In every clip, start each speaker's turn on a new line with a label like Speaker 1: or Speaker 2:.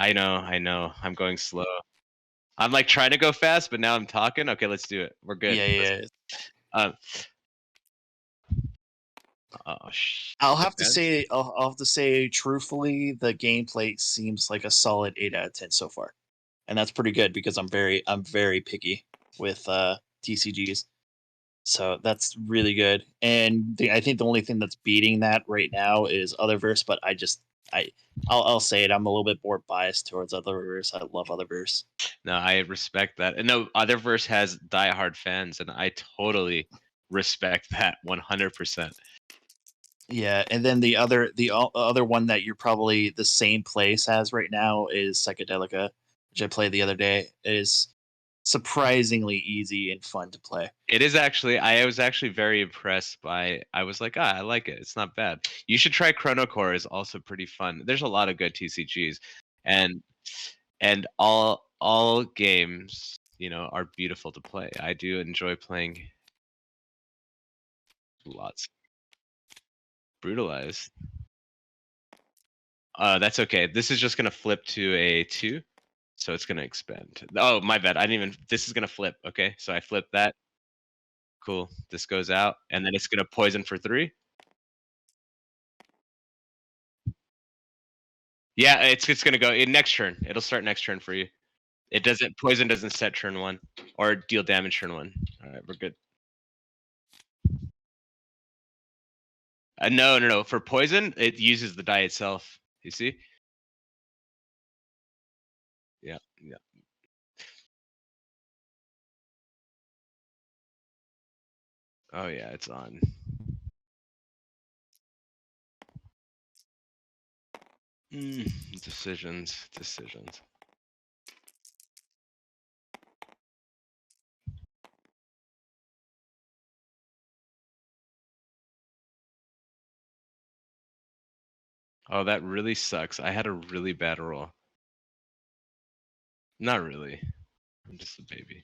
Speaker 1: I know. I'm going slow. I'm like trying to go fast, but now I'm talking. Okay, let's do it. We're good.
Speaker 2: Yeah.
Speaker 1: Oh,
Speaker 2: I'll have to say, truthfully, the gameplay seems like a solid 8 out of 10 so far, and that's pretty good because I'm very picky with TCGs. So that's really good. And I think the only thing that's beating that right now is Otherverse, but I'll say it. I'm a little bit more biased towards Otherverse. I love Otherverse.
Speaker 1: No, I respect that. And no, Otherverse has diehard fans, and I totally respect that 100%.
Speaker 2: Yeah, and then the other one that you're probably the same place as right now is Psychedelica, which I played the other day. It is surprisingly easy and fun to play.
Speaker 1: It is actually. I was actually very impressed by. I was like, I like it. It's not bad. You should try Chrono Core. Is also pretty fun. There's a lot of good TCGs, and all games, are beautiful to play. I do enjoy playing lots. Brutalized. That's okay. This is just gonna flip to a 2, so it's gonna expand. Oh, my bad. I didn't even. This is gonna flip. Okay, so I flip that. Cool. This goes out, and then it's gonna poison for 3. Yeah, it's gonna go in next turn. It'll start next turn for you. It doesn't. Poison doesn't set turn 1 or deal damage turn 1. All right, we're good. No. For poison, it uses the die itself. You see? Yeah. Oh yeah, it's on. Decisions. Oh, that really sucks. I had a really bad roll. Not really. I'm just a baby.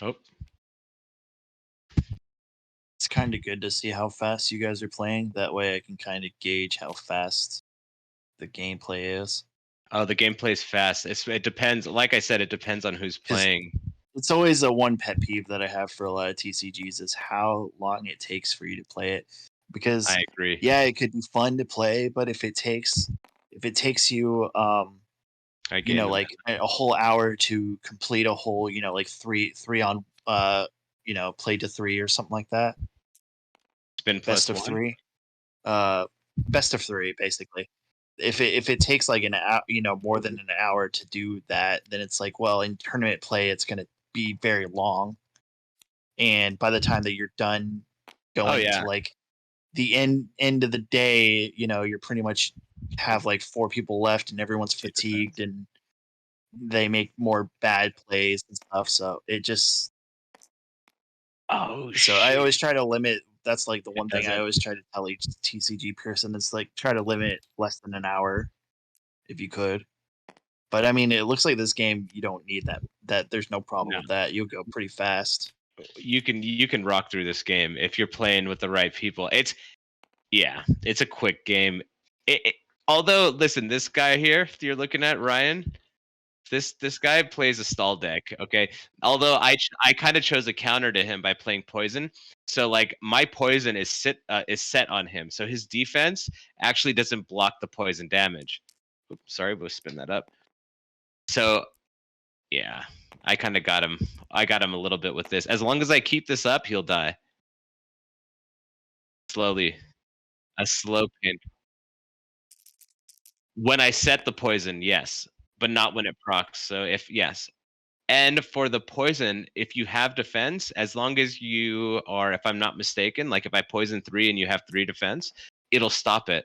Speaker 1: Oh.
Speaker 2: It's kind of good to see how fast you guys are playing. That way I can kind of gauge how fast the gameplay is.
Speaker 1: Oh, the gameplay's fast. It depends. Like I said, it depends on who's
Speaker 2: 'Cause
Speaker 1: playing.
Speaker 2: it's always a one pet peeve that I have for a lot of TCGs is how long it takes for you to play it. Because
Speaker 1: I agree.
Speaker 2: yeah, it could be fun to play, but if it takes you
Speaker 1: I get into
Speaker 2: like a whole hour to complete a whole, like three on play to 3 or something like that.
Speaker 1: Spin
Speaker 2: Best
Speaker 1: plus
Speaker 2: of
Speaker 1: 1.
Speaker 2: 3. Uh best of 3 basically. If it takes like an hour, more than an hour to do that, then it's like, well, in tournament play it's going to be very long, and by the time that you're done
Speaker 1: Oh
Speaker 2: going
Speaker 1: yeah.
Speaker 2: to like the end of the day, you're pretty much have like 4 people left and everyone's fatigued and they make more bad plays and stuff. So it just
Speaker 1: Oh
Speaker 2: so I
Speaker 1: shit.
Speaker 2: always try to limit. That's like the
Speaker 1: It
Speaker 2: one thing I
Speaker 1: doesn't.
Speaker 2: always try to tell each TCG person is like try to limit less than an hour if you could. But I mean, it looks like this game you don't need that. That there's no problem
Speaker 1: No.
Speaker 2: with that. You'll go pretty fast.
Speaker 1: You can rock through this game if you're playing with the right people. It's a quick game. Although, listen, this guy here you're looking at, Ryan, this guy plays a stall deck, okay? Although I kind of chose a counter to him by playing poison. So like my poison is set on him. So his defense actually doesn't block the poison damage. Oops, sorry, we'll spin that up. So yeah, I kind of got him. I got him a little bit with this. As long as I keep this up, he'll die. Slowly. A slow pin. When I set the poison, yes, but not when it procs. So yes. And for the poison, if you have defense, as long as you are, if I'm not mistaken, like if I poison 3 and you have 3 defense, it'll stop it.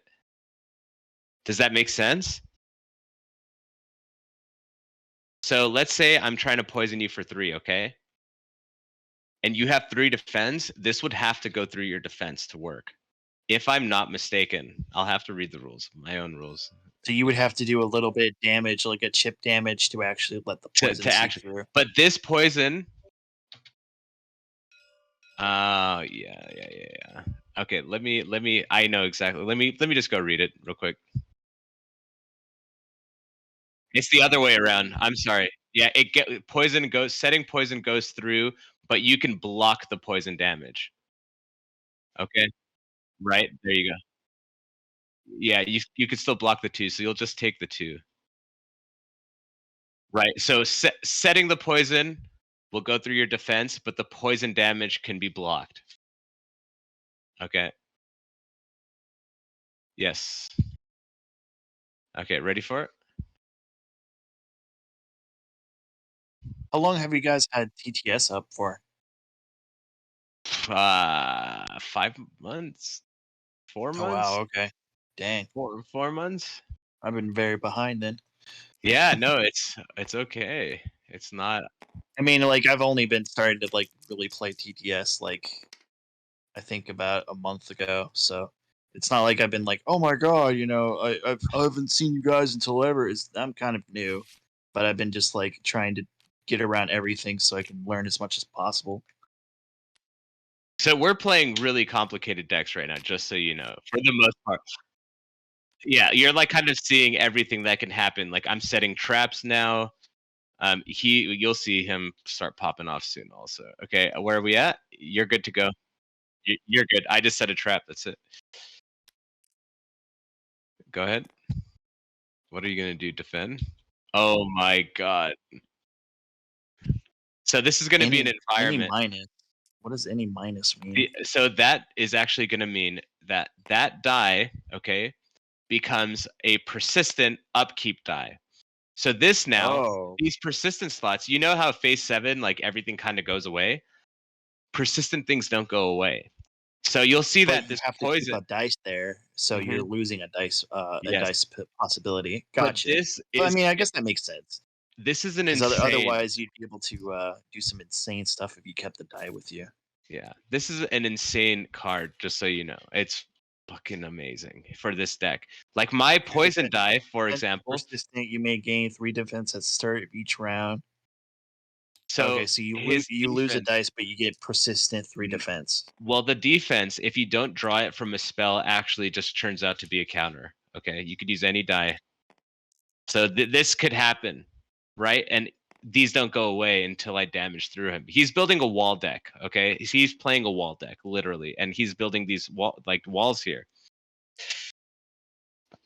Speaker 1: Does that make sense? So let's say I'm trying to poison you for 3, okay? And you have 3 defense, this would have to go through your defense to work. If I'm not mistaken, I'll have to read the rules, my own rules.
Speaker 2: So you would have to do a little bit of damage, like a chip damage, to actually let the poison
Speaker 1: to
Speaker 2: seep
Speaker 1: actually.
Speaker 2: through.
Speaker 1: But this poison. Yeah. Okay, let me. I know exactly. Let me just go read it real quick. It's the other way around. I'm sorry. Yeah, setting poison goes through, but you can block the poison damage. Okay, right there you go. Yeah, you can still block the 2, so you'll just take the 2. Right. So setting the poison will go through your defense, but the poison damage can be blocked. Okay. Yes. Okay, ready for it?
Speaker 2: How long have you guys had TTS up for?
Speaker 1: 5 months, 4
Speaker 2: Oh wow,
Speaker 1: months,
Speaker 2: okay. Dang.
Speaker 1: 4 months.
Speaker 2: I've been very behind then.
Speaker 1: Yeah, no, it's okay. It's not.
Speaker 2: I mean, like I've only been starting to like really play TTS like I think about a month ago. So it's not like I've been like, oh my god, I haven't seen you guys until ever. I'm kind of new, but I've been just like trying to get around everything so I can learn as much as possible.
Speaker 1: So we're playing really complicated decks right now, just so you know, for the most part. Yeah, you're like kind of seeing everything that can happen. Like I'm setting traps now. You'll see him start popping off soon. Also, okay, where are we at? You're good to go. You're good. I just set a trap. That's it. Go ahead. What are you gonna do? Defend? Oh my god. So this is gonna be an
Speaker 2: Any
Speaker 1: environment.
Speaker 2: minus. What does any minus mean?
Speaker 1: So that is actually gonna mean that that die, okay, becomes a persistent upkeep die. So this now,
Speaker 2: Oh,
Speaker 1: these persistent slots, you know how phase 7, like everything kind of goes away? Persistent things don't go away. So you'll see
Speaker 2: but
Speaker 1: that
Speaker 2: you
Speaker 1: this
Speaker 2: have to keep
Speaker 1: poison.
Speaker 2: a dice there, so
Speaker 1: Mhm,
Speaker 2: you're losing a
Speaker 1: yes.
Speaker 2: possibility.
Speaker 1: But
Speaker 2: Gotcha. But I mean, I guess that makes sense
Speaker 1: this is an
Speaker 2: because
Speaker 1: insane.
Speaker 2: otherwise you'd be able to do some insane stuff if you kept the die with you.
Speaker 1: Yeah, this is an insane card, just so you know. It's fucking amazing for this deck. Like my
Speaker 2: Your
Speaker 1: poison die, for
Speaker 2: defense is
Speaker 1: example.
Speaker 2: persistent. You may gain 3 defense at the start of each round.
Speaker 1: So
Speaker 2: Okay, so
Speaker 1: his
Speaker 2: you lose a
Speaker 1: defense.
Speaker 2: dice, but you get persistent 3 defense.
Speaker 1: Well, the defense, if you don't draw it from a spell, actually just turns out to be a counter. Okay, you could use any die. So this could happen, right? And these don't go away until I damage through him. He's building a wall deck. Okay, he's playing a wall deck literally, and he's building these walls here.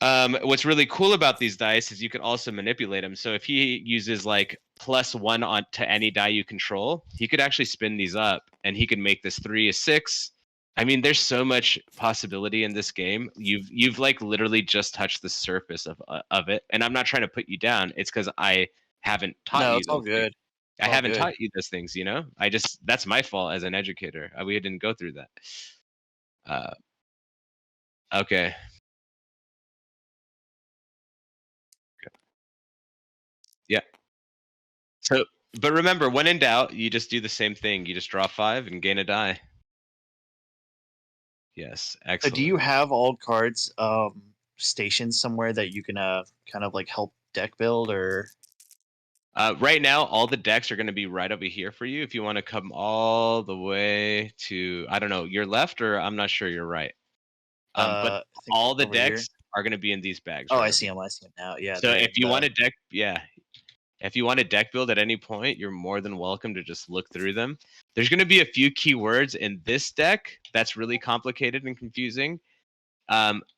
Speaker 1: What's really cool about these dice is you can also manipulate them. So if he uses like +1 on to any die you control, he could actually spin these up, and he could make this 3 a 6. I mean, there's so much possibility in this game. You've like literally just touched the surface of it, and I'm not trying to put you down. It's because I haven't taught
Speaker 2: No,
Speaker 1: you
Speaker 2: it's all
Speaker 1: those things.
Speaker 2: good.
Speaker 1: I
Speaker 2: It's all
Speaker 1: haven't
Speaker 2: good.
Speaker 1: taught you those things. I just that's my fault as an educator. We didn't go through that. Uh, okay. Yeah. So, but remember, when in doubt, you just do the same thing. You just draw 5 and gain a die. Yes,
Speaker 2: So do you
Speaker 1: excellent.
Speaker 2: have all cards stationed somewhere that you can kind of like help deck build or
Speaker 1: Right now, all the decks are going to be right over here for you. If you want to come all the way to, I don't know, your left, or I'm not sure you're right. But
Speaker 2: I think
Speaker 1: all the
Speaker 2: over here?
Speaker 1: decks are going to be in these bags
Speaker 2: Oh,
Speaker 1: right
Speaker 2: I
Speaker 1: over
Speaker 2: see
Speaker 1: here.
Speaker 2: them. I see them now. Yeah,
Speaker 1: So
Speaker 2: they're
Speaker 1: if
Speaker 2: in
Speaker 1: you want
Speaker 2: the
Speaker 1: a deck, yeah, if you want a deck build at any point, you're more than welcome to just look through them. There's going to be a few keywords in this deck that's really complicated and confusing.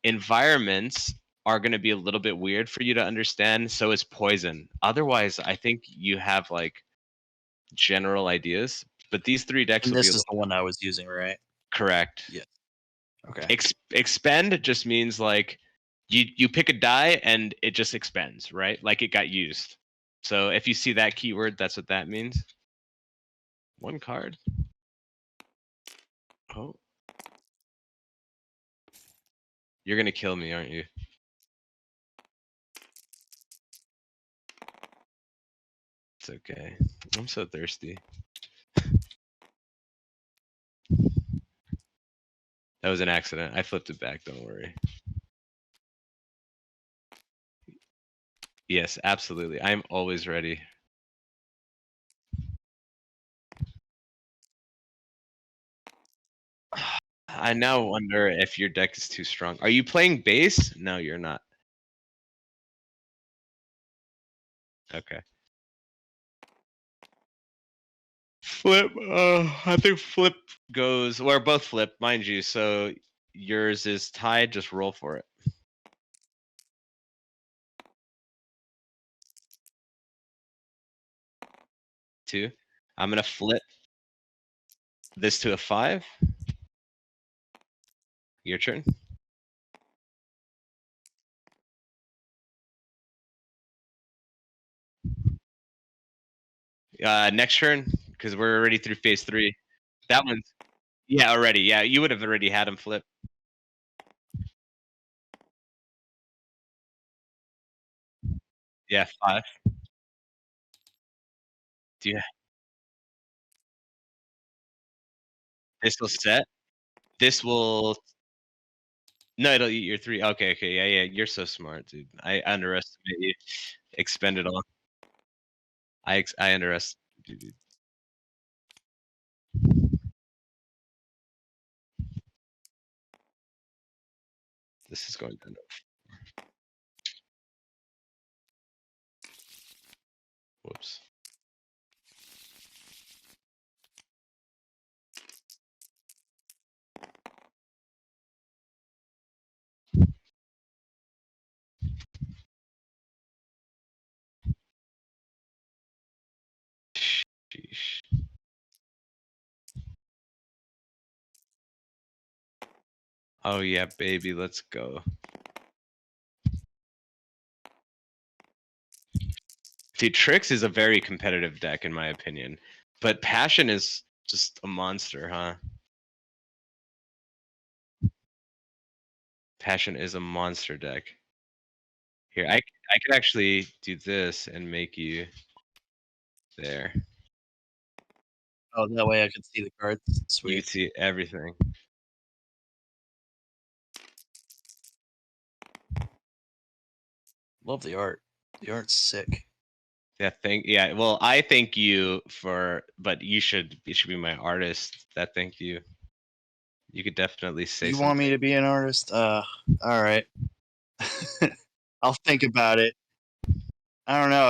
Speaker 1: Environments are going to be a little bit weird for you to understand. So is poison. Otherwise, I think you have like general ideas. But these 3 decks
Speaker 2: and
Speaker 1: will be a
Speaker 2: this is
Speaker 1: little
Speaker 2: the one I was using, right?
Speaker 1: correct.
Speaker 2: Yeah. Okay.
Speaker 1: Expend just means like you pick a die and it just expends, right? Like it got used. So if you see that keyword, that's what that means. 1 card. Oh, you're gonna kill me, aren't you? It's okay. I'm so thirsty. That was an accident. I flipped it back. Don't worry. Yes, absolutely. I'm always ready. I now wonder if your deck is too strong. Are you playing base? No, you're not. Okay. Flip. I think flip goes. Or both flip, mind you. So yours is tied. Just roll for it. 2. I'm gonna flip this to a 5. Your turn. Next turn, because we're already through phase 3. That one's already. Yeah, you would have already had him flip. Yeah, 5. Do you? This will set. This will. No, it'll eat your 3. Okay, okay, yeah. You're so smart, dude. I underestimate you. Expend it all. I underestimate you, dude. This is going down. Whoops. Sheesh. Oh yeah, baby, let's go. Dude, Tricks is a very competitive deck in my opinion, but Passion is just a monster, huh? Passion is a monster deck. Here, I could actually do this and make you there.
Speaker 2: Oh, that way I can see the cards.
Speaker 1: You
Speaker 2: Sweet.
Speaker 1: can see everything.
Speaker 2: Love the art. The art's sick.
Speaker 1: Yeah, well, I thank you but you should be my artist. That thank you. You could definitely say
Speaker 2: You want me
Speaker 1: something.
Speaker 2: to be an artist? All right. I'll think about it. I don't know.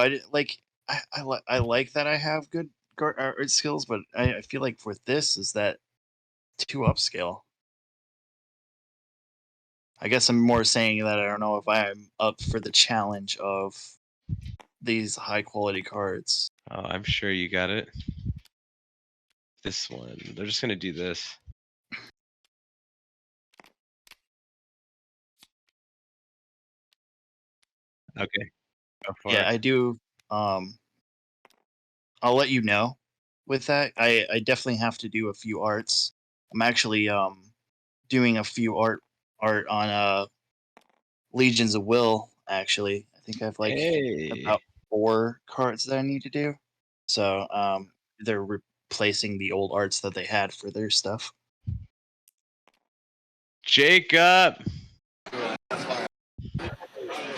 Speaker 2: I like that I have good art skills, but I feel like with this is that too upscale. I guess I'm more saying that I don't know if I'm up for the challenge of these high quality cards.
Speaker 1: Oh, I'm sure you got it. This one. They're just gonna do this. Okay, go for
Speaker 2: Yeah,
Speaker 1: it.
Speaker 2: I do. Um, I'll let you know with that. I definitely have to do a few arts. I'm actually doing a few art on Legions of Will. Actually, I think I have like
Speaker 1: Hey,
Speaker 2: about 4 cards that I need to do. So they're replacing the old arts that they had for their stuff.
Speaker 1: Jacob.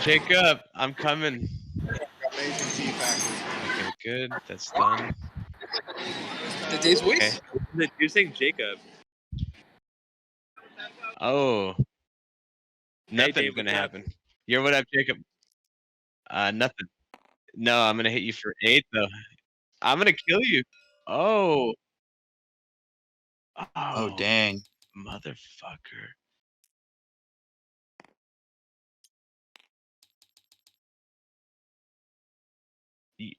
Speaker 1: Jacob, I'm coming. Okay, good. That's done.
Speaker 3: The day's
Speaker 1: Okay.
Speaker 3: voice? You're saying Jacob.
Speaker 1: Oh,
Speaker 3: Hey,
Speaker 1: nothing's
Speaker 3: Dave,
Speaker 1: gonna
Speaker 3: what's up?
Speaker 1: happen. You're what up, Jacob? Nothing. No, I'm gonna hit you for 8 though. I'm gonna kill you. Oh.
Speaker 2: Oh
Speaker 1: Oh,
Speaker 2: dang!
Speaker 1: motherfucker. Y-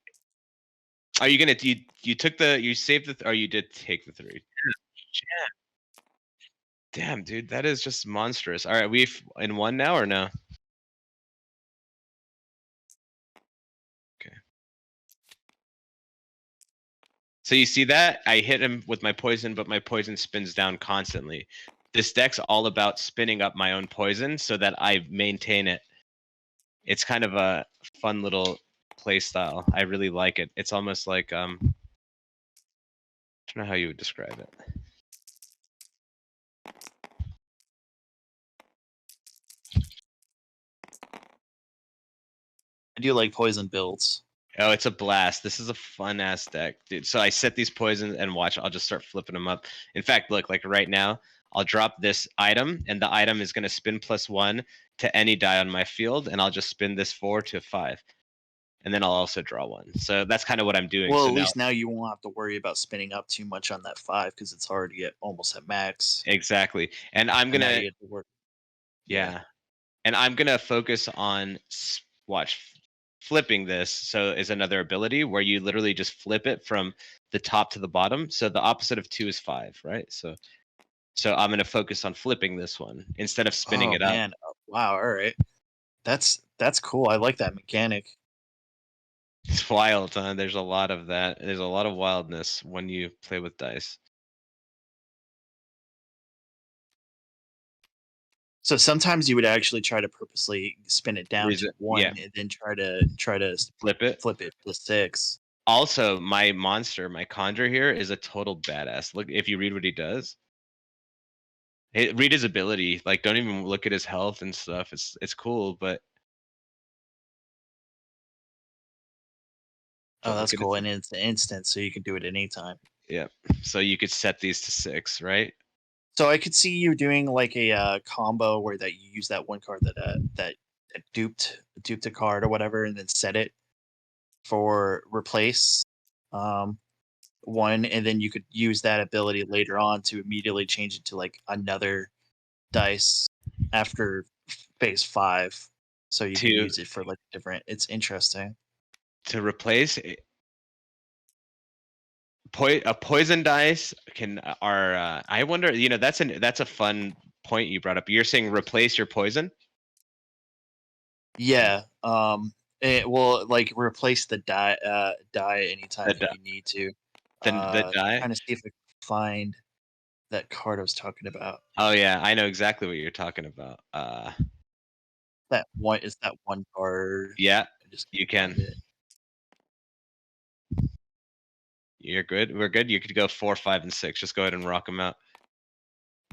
Speaker 1: Are you gonna you took you saved or you did take the 3? Damn, dude, that is just monstrous. All right, we've in 1 now or no? Okay. So you see that? I hit him with my poison, but my poison spins down constantly. This deck's all about spinning up my own poison so that I maintain it. It's kind of a fun little play style. I really like it. It's almost like I don't know how you would describe it.
Speaker 2: I do like poison builds.
Speaker 1: Oh, it's a blast. This is a fun ass deck, dude. So I set these poisons and watch. I'll just start flipping them up. In fact, look, like right now, I'll drop this item, and the item is going to spin +1 to any die on my field, and I'll just spin this 4 to 5, and then I'll also draw one. So that's kind of what I'm doing.
Speaker 2: Well,
Speaker 1: So
Speaker 2: at least now you won't have to worry about spinning up too much on that 5 because it's already almost at max.
Speaker 1: exactly, and I'm
Speaker 2: And now
Speaker 1: gonna
Speaker 2: you have to work.
Speaker 1: yeah, and I'm gonna focus on watch flipping this. So is another ability where you literally just flip it from the top to the bottom. So the opposite of 2 is 5, right? So I'm gonna focus on flipping this one instead of spinning
Speaker 2: Oh
Speaker 1: it up.
Speaker 2: man! Wow. All right. That's cool. I like that mechanic.
Speaker 1: It's wild, huh? There's a lot of that. There's a lot of wildness when you play with dice.
Speaker 2: So sometimes you would actually try to purposely spin it down to 1
Speaker 1: Yeah,
Speaker 2: and then try to
Speaker 1: flip it.
Speaker 2: flip it to 6.
Speaker 1: Also, my monster, my conjure here is a total badass. Look, if you read what he does, read his ability. Like, don't even look at his health and stuff. It's cool, but
Speaker 2: Oh, that's
Speaker 1: look at
Speaker 2: cool.
Speaker 1: his,
Speaker 2: And it's an instant, so you can do it anytime.
Speaker 1: yeah. So you could set these to 6, right?
Speaker 2: So I could see you doing like a combo where that you use that one card that duped a card or whatever, and then set it for replace one, and then you could use that ability later on to immediately change it to like another dice after phase 5, so you can
Speaker 1: To
Speaker 2: use it for like different. It's interesting.
Speaker 1: to replace a poison dice can are I wonder, that's a fun point you brought up. You're saying replace your poison?
Speaker 2: Yeah. It will like replace the die anytime
Speaker 1: The
Speaker 2: that
Speaker 1: di-
Speaker 2: you need to.
Speaker 1: the die?
Speaker 2: Trying to see if I can find that card I was talking about.
Speaker 1: Oh yeah, I know exactly what you're talking about.
Speaker 2: That one is that one card.
Speaker 1: Yeah,
Speaker 2: I just
Speaker 1: you
Speaker 2: can't
Speaker 1: can.
Speaker 2: find it.
Speaker 1: You're good. We're good. You could go 4, 5, and 6. Just go ahead and rock them out.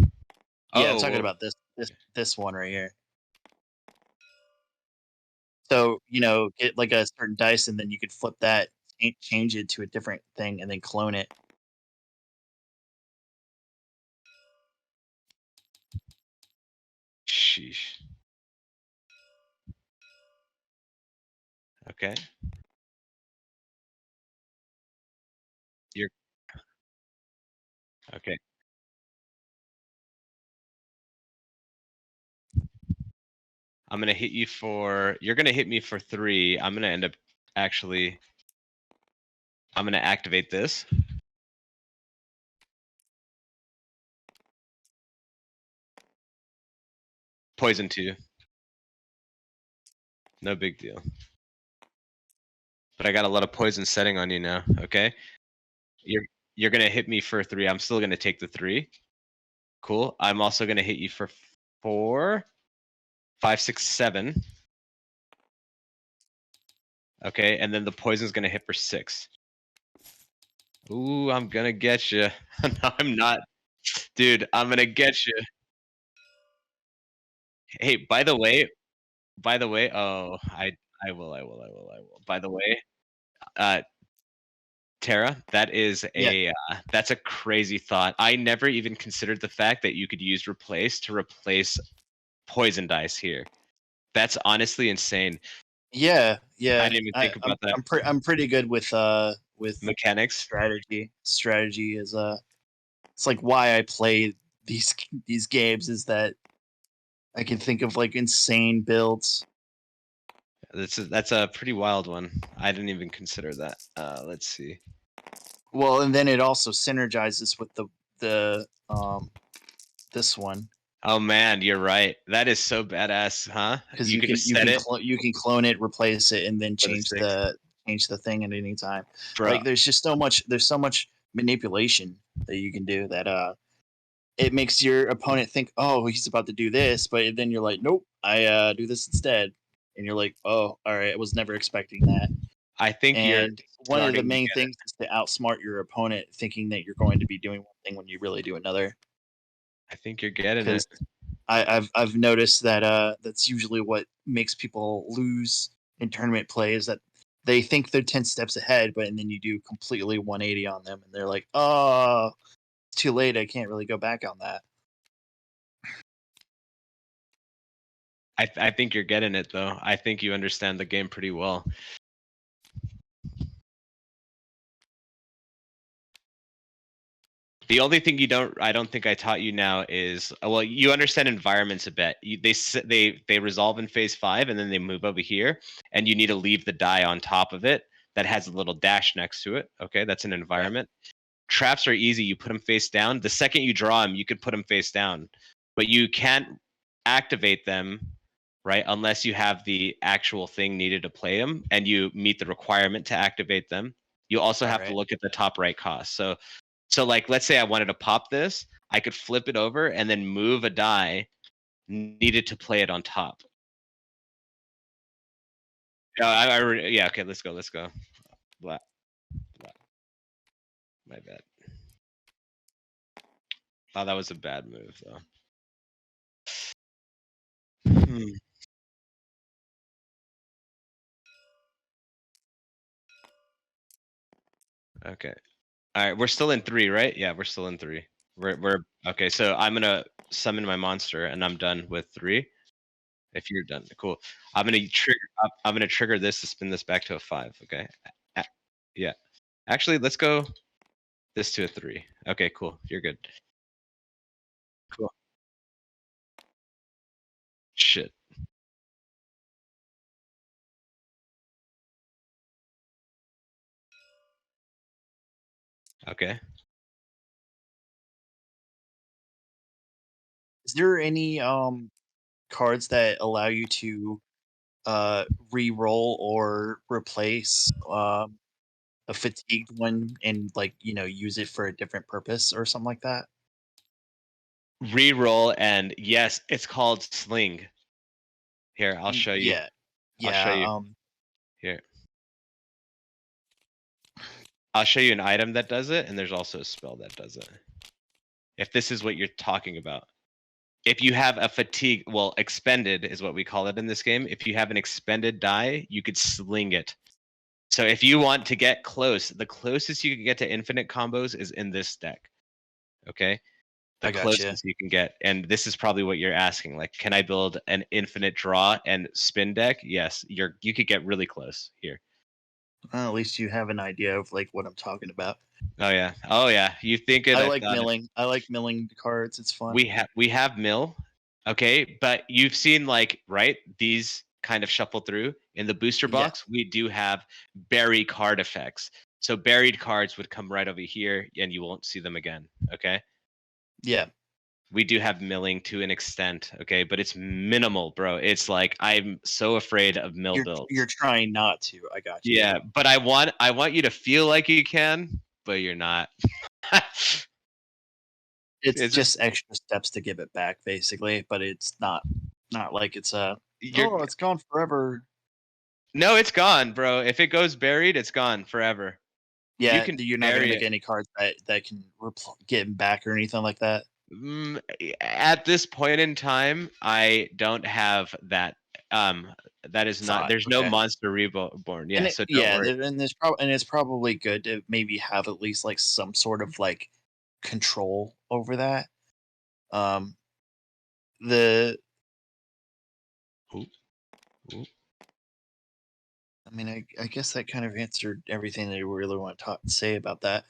Speaker 2: Yeah, I'm
Speaker 1: Oh,
Speaker 2: talking
Speaker 1: well,
Speaker 2: about this one right here. So get like a certain dice, and then you could flip that, change it to a different thing, and then clone it.
Speaker 1: sheesh. Okay. You're okay. I'm gonna hit you for. You're gonna hit me for 3. I'm gonna end up actually. I'm gonna activate this. Poison 2. No big deal. But I got a lot of poison setting on you now. Okay. You're gonna hit me for 3. I'm still gonna take the 3. Cool. I'm also gonna hit you for 4, 5, 6, 7. Okay, and then the poison's gonna hit for 6. Ooh, I'm gonna get you. No, I'm not, dude. I'm gonna get you. Hey, by the way. Oh, I will. By the way, uh, Tara,
Speaker 2: Yeah.
Speaker 1: that's a crazy thought. I never even considered the fact that you could use replace to replace poison dice here. That's honestly insane.
Speaker 2: Yeah,
Speaker 1: I
Speaker 2: yeah.
Speaker 1: didn't even
Speaker 2: I,
Speaker 1: think
Speaker 2: I'm
Speaker 1: about that.
Speaker 2: I'm pretty good with
Speaker 1: Mechanics.
Speaker 2: strategy. Strategy is it's like why I play these games is that I can think of like insane builds.
Speaker 1: That's a pretty wild one. I didn't even consider that. Let's see.
Speaker 2: Well, and then it also synergizes with the this one
Speaker 1: Oh man, you're right. That is so badass, huh?
Speaker 2: because
Speaker 1: You can just set it
Speaker 2: you can clone it, replace it, and then
Speaker 1: for the 6.
Speaker 2: change the thing at any time.
Speaker 1: Bro,
Speaker 2: Like there's so much manipulation that you can do that it makes your opponent think, oh, he's about to do this, but then you're like, nope, I do this instead, and you're like, oh, all right, I was never expecting that.
Speaker 1: I think you're
Speaker 2: And one of the
Speaker 1: starting to
Speaker 2: main
Speaker 1: get it.
Speaker 2: things is to outsmart your opponent, thinking that you're going to be doing one thing when you really do another.
Speaker 1: I think you're getting it.
Speaker 2: Because I've noticed that that's usually what makes people lose in tournament play is that they think they're 10 steps ahead, but and then you do completely 180 on them, and they're like, "Oh, it's too late. I can't really go back on that."
Speaker 1: I think you're getting it though. I think you understand the game pretty well. The only thing I don't think I taught you now is, well, you understand environments a bit. They resolve in phase 5 and then they move over here, and you need to leave the die on top of it that has a little dash next to it. Okay, that's an environment. Traps are easy. You put them face down. The second you draw them, you could put them face down, but you can't activate them, right? Unless you have the actual thing needed to play them and you meet the requirement to activate them. You also have to look at the top right cost. So like, let's say I wanted to pop this, I could flip it over and then move a die needed to play it on top. Yeah, okay, let's go. Blah, blah. My bad. Oh, that was a bad move though. Okay. All right, we're still in 3, right? Yeah, we're still in 3. We're okay. So I'm gonna summon my monster, and I'm done with 3. If you're done, cool. I'm gonna trigger this to spin this back to a 5. Okay. Yeah. Actually, let's go this to a 3. Okay, cool. You're good. Cool. Shit. Okay.
Speaker 2: Is there any cards that allow you to re-roll or replace a fatigued one and like use it for a different purpose or something like that?
Speaker 1: Reroll, and yes, it's called sling. Here, I'll show you.
Speaker 2: Yeah,
Speaker 1: I'll show
Speaker 2: yeah.
Speaker 1: you. Here. I'll show you an item that does it, and there's also a spell that does it. If this is what you're talking about. If you have a fatigue, well, expended is what we call it in this game. If you have an expended die, you could sling it. So if you want to get close, the closest you can get to infinite combos is in this deck. Okay? The
Speaker 2: I gotcha.
Speaker 1: closest you can get. And this is probably what you're asking. Like, can I build an infinite draw and spin deck? Yes, you could get really close here.
Speaker 2: Well, at least you have an idea of like what I'm talking about.
Speaker 1: Oh yeah. Oh yeah. You think it?
Speaker 2: I like milling. I like milling cards. It's fun.
Speaker 1: We have mill, okay, but you've seen like right these kind of shuffle through in the booster box. We do have bury card effects. So buried cards would come right over here, and you won't see them again. Okay.
Speaker 2: Yeah.
Speaker 1: We do have milling to an extent, okay, but it's minimal, bro. It's like I'm so afraid of mill builds.
Speaker 2: You're trying not to. I got you.
Speaker 1: Yeah, but I want you to feel like you can, but you're not.
Speaker 2: It's just extra steps to give it back, basically, but it's not like it's it's gone forever.
Speaker 1: No, it's gone, bro. If it goes buried, it's gone forever.
Speaker 2: Yeah, you're not gonna make any cards that can get him back or anything like that.
Speaker 1: At this point in time, I don't have that. That is not. There's no monster reborn. Yeah, so don't worry.
Speaker 2: And it's probably good to maybe have at least like some sort of like control over that. The I mean, I guess that kind of answered everything that you really want to say about that.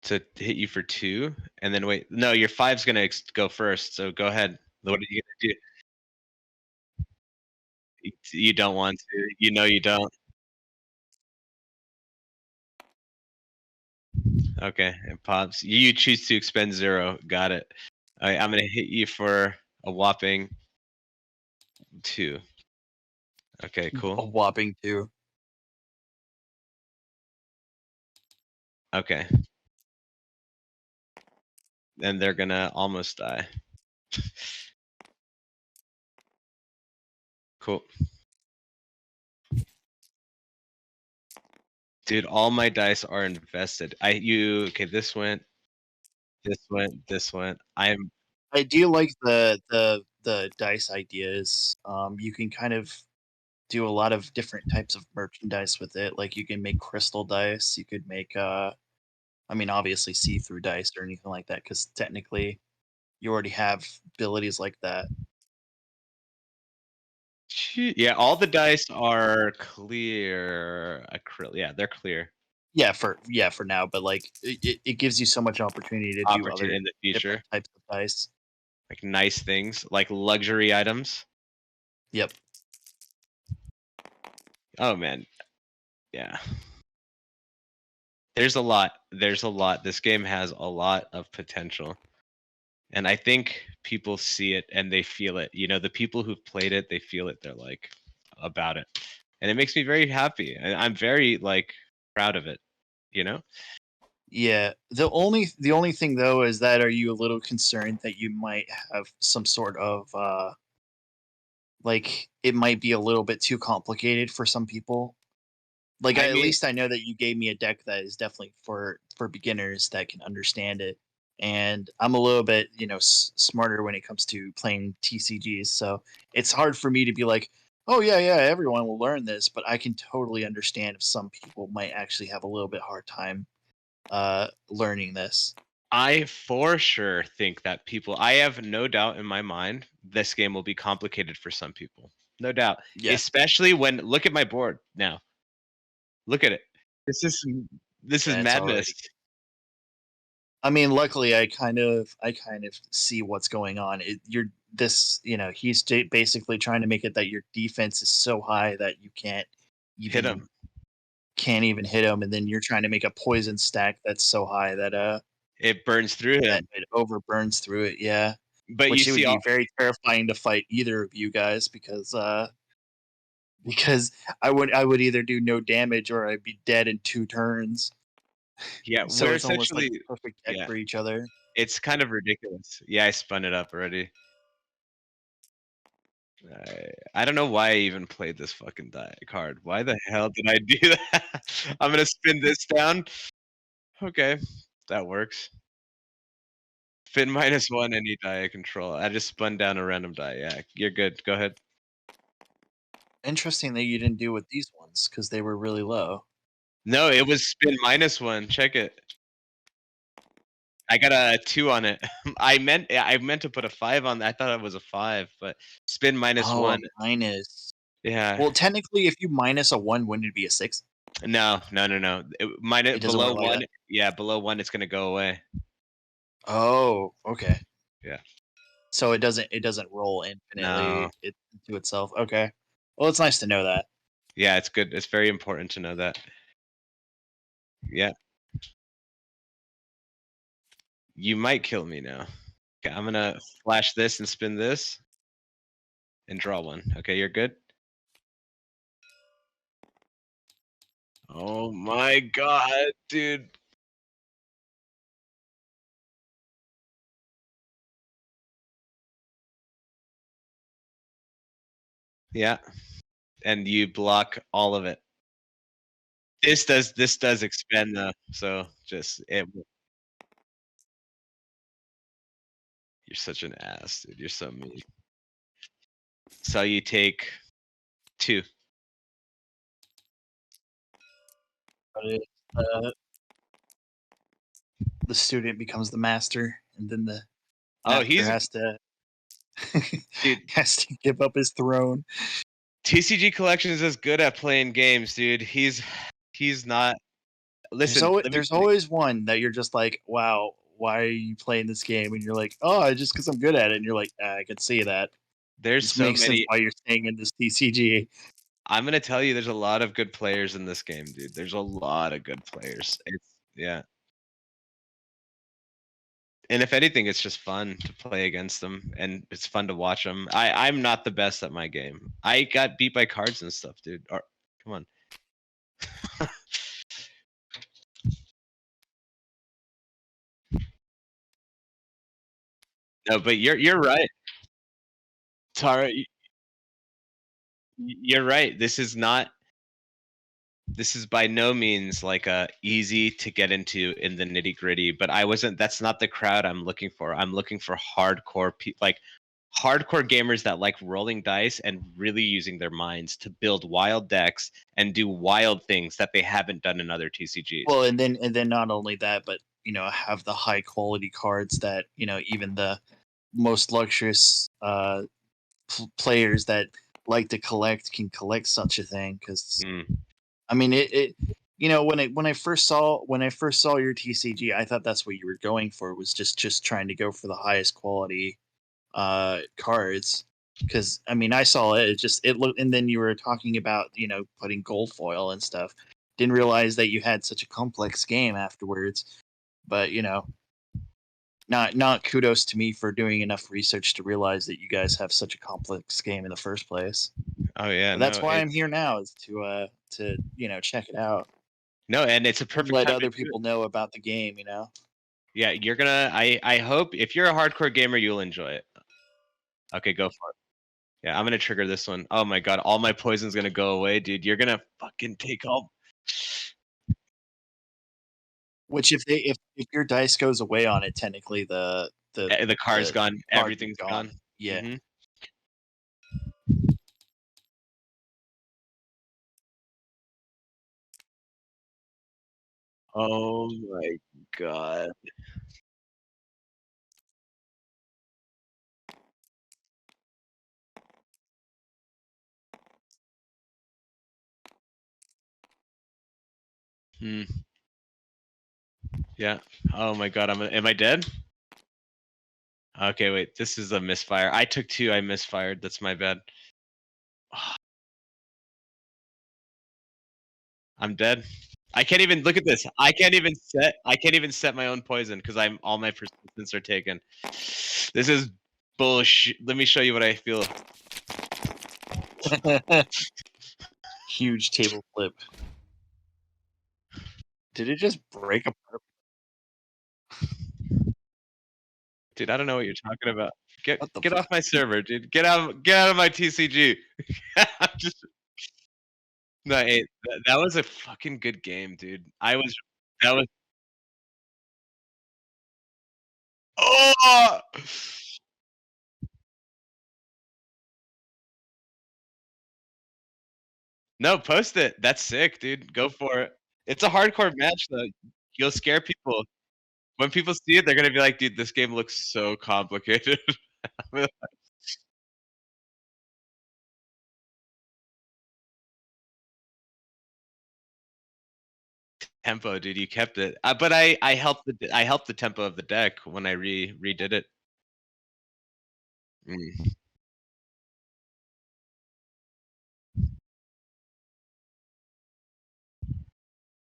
Speaker 1: To hit you for 2, and then wait. No, your 5's gonna go first. So go ahead. What are you gonna do? You don't want to. You know you don't. Okay, it pops. You choose to expend 0. Got it. All right, I'm gonna hit you for a whopping 2. Okay, cool.
Speaker 2: A whopping 2.
Speaker 1: Okay. And they're gonna almost die. Cool. Dude, all my dice are invested. Okay, this went.
Speaker 2: I do like the dice ideas. You can kind of do a lot of different types of merchandise with it. Like you can make crystal dice. You could make I mean, obviously see-through dice or anything like that, because technically you already have abilities like that.
Speaker 1: Yeah, all the dice are clear acrylic. Yeah, they're clear.
Speaker 2: Yeah, for now, but like it gives you so much opportunity to do
Speaker 1: Opportunity
Speaker 2: other
Speaker 1: in the future,
Speaker 2: different types of dice.
Speaker 1: like nice things, like luxury items.
Speaker 2: Yep.
Speaker 1: Oh man, yeah. There's a lot. There's a lot. This game has a lot of potential. And I think people see it and they feel it. You know, the people who've played it, they feel it. They're like about it. And it makes me very happy. I'm very like proud of it, you know?
Speaker 2: Yeah. The only thing though is that, are you a little concerned that you might have some sort of like it might be a little bit too complicated for some people? Like
Speaker 1: I
Speaker 2: at
Speaker 1: mean,
Speaker 2: least I know that you gave me a deck that is definitely for beginners that can understand it. And I'm a little bit, smarter when it comes to playing TCGs, so it's hard for me to be like, "Oh yeah, everyone will learn this," but I can totally understand if some people might actually have a little bit hard time learning this.
Speaker 1: I for sure think that people, I have no doubt in my mind, this game will be complicated for some people. No doubt.
Speaker 2: Yeah.
Speaker 1: Especially when, look at my board now. Look at it. This is this is
Speaker 2: Yeah, it's
Speaker 1: madness.
Speaker 2: already. I mean, luckily, I kind of see what's going on. You're this, he's basically trying to make it that your defense is so high that you
Speaker 1: Hit
Speaker 2: even
Speaker 1: him.
Speaker 2: can't even hit him, and then you're trying to make a poison stack that's so high that
Speaker 1: It burns through
Speaker 2: that
Speaker 1: him.
Speaker 2: it overburns through it. Yeah,
Speaker 1: But you
Speaker 2: which it
Speaker 1: see
Speaker 2: would
Speaker 1: all,
Speaker 2: be very terrifying to fight either of you guys, because I would either do no damage or I'd be dead in 2 turns.
Speaker 1: yeah,
Speaker 2: So
Speaker 1: we're
Speaker 2: it's almost like
Speaker 1: essentially,
Speaker 2: the perfect deck
Speaker 1: yeah,
Speaker 2: for each other.
Speaker 1: it's kind of ridiculous. Yeah, I spun it up already. I don't know why I even played this fucking die card. Why the hell did I do that? I'm gonna spin this down. Okay, that works. Spin -1 any die I control. I just spun down a random die. Yeah, you're good. Go ahead.
Speaker 2: Interesting that you didn't do with these ones because they were really low.
Speaker 1: No, it was spin -1. Check it. I got a 2 on it. I meant to put a 5 on that. I thought it was a 5, but spin
Speaker 2: Oh, a
Speaker 1: -1.
Speaker 2: minus.
Speaker 1: Yeah.
Speaker 2: Well, technically, if you minus a 1, wouldn't it be a 6?
Speaker 1: No, no, no, no. Minus
Speaker 2: It doesn't
Speaker 1: below
Speaker 2: work like
Speaker 1: 1.
Speaker 2: that?
Speaker 1: Yeah, below 1 it's gonna go away.
Speaker 2: Oh, okay.
Speaker 1: Yeah.
Speaker 2: So it doesn't roll
Speaker 1: No.
Speaker 2: infinitely to itself. Okay. Well, it's nice to know that.
Speaker 1: Yeah, it's good. It's very important to know that. Yeah. You might kill me now. Okay, I'm gonna flash this and spin this and draw one. Okay, you're good? Oh my god, dude. Yeah. And you block all of it. This does expand though, so just it. You're such an ass, dude. You're so mean. So you take 2.
Speaker 2: But the student becomes the master, and then the
Speaker 1: Oh,
Speaker 2: master
Speaker 1: he's
Speaker 2: has to
Speaker 1: dude.
Speaker 2: has to give up his throne.
Speaker 1: TCG Collections is good at playing games, dude. He's not.
Speaker 2: There's
Speaker 1: Listen,
Speaker 2: always
Speaker 1: let me
Speaker 2: there's
Speaker 1: tell you.
Speaker 2: always one that you're just like, wow, why are you playing this game? And you're like, oh, just because I'm good at it. And you're like, I can see that.
Speaker 1: There's
Speaker 2: This
Speaker 1: so
Speaker 2: makes sense
Speaker 1: many.
Speaker 2: why you're staying in this TCG.
Speaker 1: I'm gonna tell you, there's a lot of good players in this game, dude. There's a lot of good players. It's yeah. And if anything, it's just fun to play against them, and it's fun to watch them. I'm not the best at my game. I got beat by cards and stuff, dude. Or, come on. No, but you're right, Tara. You're right. This is not. this is by no means like a easy to get into in the nitty gritty, but that's not the crowd I'm looking for. I'm looking for hardcore hardcore gamers that like rolling dice and really using their minds to build wild decks and do wild things that they haven't done in other TCGs.
Speaker 2: Well, and then not only that, but have the high quality cards that even the most luxurious players that like to collect can collect such a thing. Because I mean, it when I first saw your TCG, I thought that's what you were going for, was just trying to go for the highest quality cards. Because I mean, I saw it looked, and then you were talking about putting gold foil and stuff. Didn't realize that you had such a complex game afterwards. But not kudos to me for doing enough research to realize that you guys have such a complex game in the first place.
Speaker 1: Oh yeah,
Speaker 2: but that's why I'm here now, is to check it out.
Speaker 1: No, and it's a perfect
Speaker 2: let
Speaker 1: time
Speaker 2: other people know about the game.
Speaker 1: Yeah, you're gonna. I hope if you're a hardcore gamer, you'll enjoy it. Okay, go for it. Yeah, I'm gonna trigger this one. Oh my god, all my poison's gonna go away, dude. You're gonna fucking take all.
Speaker 2: Which if your dice goes away on it, technically the
Speaker 1: card's gone. Everything's gone.
Speaker 2: Yeah.
Speaker 1: Mm-hmm. Oh my god. Yeah. Oh my god. Am I dead? Okay, wait. This is a misfire. I took 2. I misfired. That's my bad. I'm dead. I can't even look at this. I can't even set my own poison because all my persistence are taken. This is bullshit. Let me show you what I feel.
Speaker 2: Huge table flip. Did it just break apart?
Speaker 1: Dude, I don't know what you're talking about. Get off my server, dude. Get out of my TCG. No, hey, that was a fucking good game, dude. That was. Oh! No, post it. That's sick, dude. Go for it. It's a hardcore match, though. You'll scare people. When people see it, they're gonna be like, "Dude, this game looks so complicated." Tempo, dude, you kept it. But I helped the tempo of the deck when I redid it.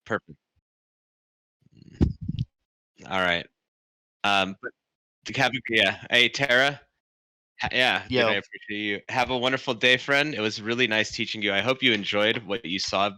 Speaker 1: Perfect. All right. But yeah. Hey, Tara. Yeah, dude, I appreciate you. Have a wonderful day, friend. It was really nice teaching you. I hope you enjoyed what you saw